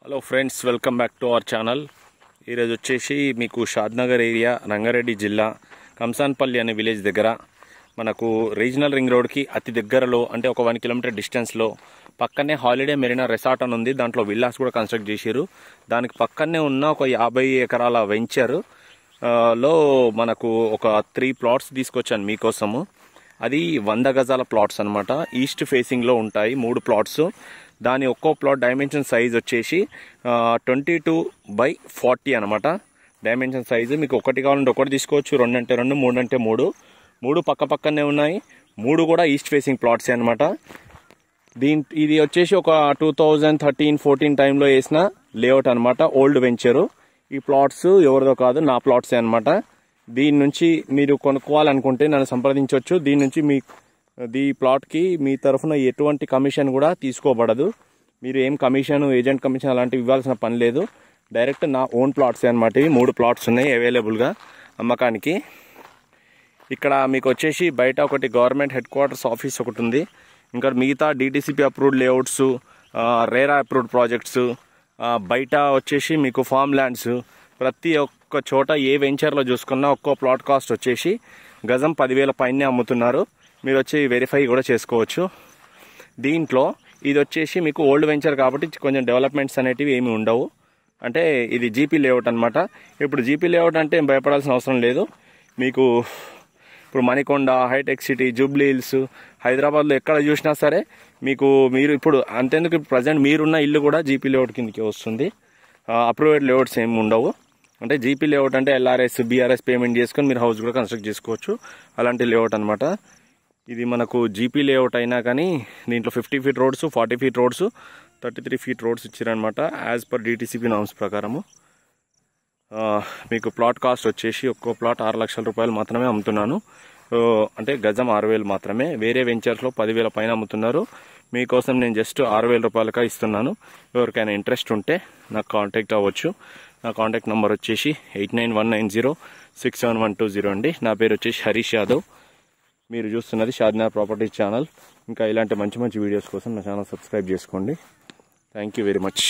Hello friends, welcome back to our channel. ఈరోజు వచ్చేసి మీకు షాద్నగర్ ఏరియా, రంగారెడ్డి జిల్లా, కంసాన్పల్లి అనే విలేజ్ దగ్గర మనకు రీజనల్ రింగ్ రోడ్కి అతి దగ్గరలో, అంటే ఒక 1 కిలోమీటర్ డిస్టెన్స్లో పక్కనే హాలిడే మెరీనా రిసార్ట్ అని ఉంది. దాంట్లో విల్లాస్ కూడా కన్స్ట్రక్ట్ చేశారు. దానికి పక్కనే ఉన్న ఒక 50 ఎకరాల వెంచర్ లో మనకు ఒక 3 ప్లాట్స్ తీసుకొచ్చాను మీకోసము. అది 100 గజాల ప్లాట్స్ అనమాట. ఈస్ట్ ఫేసింగ్లో ఉంటాయి 3 ప్లాట్స్. దాని ఒక్కో ప్లాట్ డైమెన్షన్ సైజ్ వచ్చేసి 22/40 అనమాట. డైమెన్షన్ సైజు మీకు ఒకటి కావాలంటే ఒకటి తీసుకోవచ్చు, 2 అంటే 2, 3 అంటే 3 పక్క పక్కనే ఉన్నాయి. 3 కూడా ఈస్ట్ ఫేసింగ్ ప్లాట్సే అనమాట. ఇది వచ్చేసి ఒక 2013-14 టైంలో వేసిన లేఅవుట్ అనమాట, ఓల్డ్ వెంచరు. ఈ ప్లాట్స్ ఎవరిదో కాదు, నా ప్లాట్సే అనమాట. దీని నుంచి మీరు కొనుక్కోవాలనుకుంటే నన్ను సంప్రదించవచ్చు. దీని నుంచి ఈ ప్లాట్కి మీ తరఫున ఎటువంటి కమిషన్ కూడా తీసుకోబడదు. మీరు ఏం కమిషన్, ఏజెంట్ కమిషన్ అలాంటివి ఇవ్వాల్సిన పని లేదు. డైరెక్ట్ నా ఓన్ ప్లాట్సే అనమాట. ఇవి 3 ప్లాట్స్ ఉన్నాయి అవైలబుల్గా అమ్మకానికి. ఇక్కడ మీకు వచ్చేసి బయట ఒకటి గవర్నమెంట్ హెడ్ క్వార్టర్స్ ఆఫీస్ ఒకటి ఉంది. ఇంకా మిగతా DTCP approved layouts, RERA approved projects, బయట వచ్చేసి మీకు ఫామ్ ల్యాండ్స్, ప్రతి ఒక్క చోట ఏ వెంచర్లో చూసుకున్నా ఒక్కో ప్లాట్ కాస్ట్ వచ్చేసి గజం 10,000 పైనే అమ్ముతున్నారు. మీరు వచ్చి వెరిఫై కూడా చేసుకోవచ్చు. దీంట్లో ఇది వచ్చేసి మీకు ఓల్డ్ వెంచర్ కాబట్టి కొంచెం డెవలప్మెంట్స్ అనేటివి ఏమి ఉండవు. అంటే ఇది జీపీ లేఅవుట్ అనమాట. ఇప్పుడు జీపీ లేఅవుట్ అంటే భయపడాల్సిన అవసరం లేదు. మీకు ఇప్పుడు మణికొండ, హైటెక్ సిటీ, జూబ్లీ హిల్స్, హైదరాబాద్లో ఎక్కడ చూసినా సరే మీరు ఇప్పుడు అంతేందుకు ప్రజెంట్ మీరున్న ఇల్లు కూడా జీపీ లేఅవుట్ కిందకి వస్తుంది. అప్రూవ్డ్ లేఅవుట్స్ ఏమి ఉండవు. అంటే జీపీ లేఅవుట్ అంటే ఎల్ఆర్ఎస్, బీఆర్ఎస్ పేమెంట్ చేసుకొని మీరు హౌస్ కూడా కన్స్ట్రక్ట్ చేసుకోవచ్చు. అలాంటి లేఅవుట్ అనమాట. ఇది మనకు జీపీ లేఅవుట్ అయినా కానీ దీంట్లో 50 feet roads, 40 feet roads, 33 feet roads ఇచ్చారనమాట యాజ్ పర్ డిటిసిపి నామ్స్ ప్రకారము. మీకు ప్లాట్ కాస్ట్ వచ్చేసి ఒక్కో ప్లాట్ 6 లక్షల రూపాయలు మాత్రమే అమ్ముతున్నాను. అంటే గజం 6,000 మాత్రమే. వేరే వెంచర్స్లో 10,000 పైన అమ్ముతున్నారు. మీకోసం నేను జస్ట్ 6,000 రూపాయలకే ఇస్తున్నాను. ఎవరికైనా ఇంట్రెస్ట్ ఉంటే నాకు కాంటాక్ట్ అవ్వచ్చు. నా కాంటాక్ట్ నెంబర్ వచ్చేసి 8919067120 అండి. నా పేరు వచ్చేసి హరీష్ యాదవ్. మీరు చూస్తున్నది షాద్నగర్ ప్రాపర్టీస్ ఛానల్. ఇంకా ఇలాంటి మంచి మంచి వీడియోస్ కోసం నా ఛానల్ సబ్స్క్రైబ్ చేసుకోండి. Thank you very much.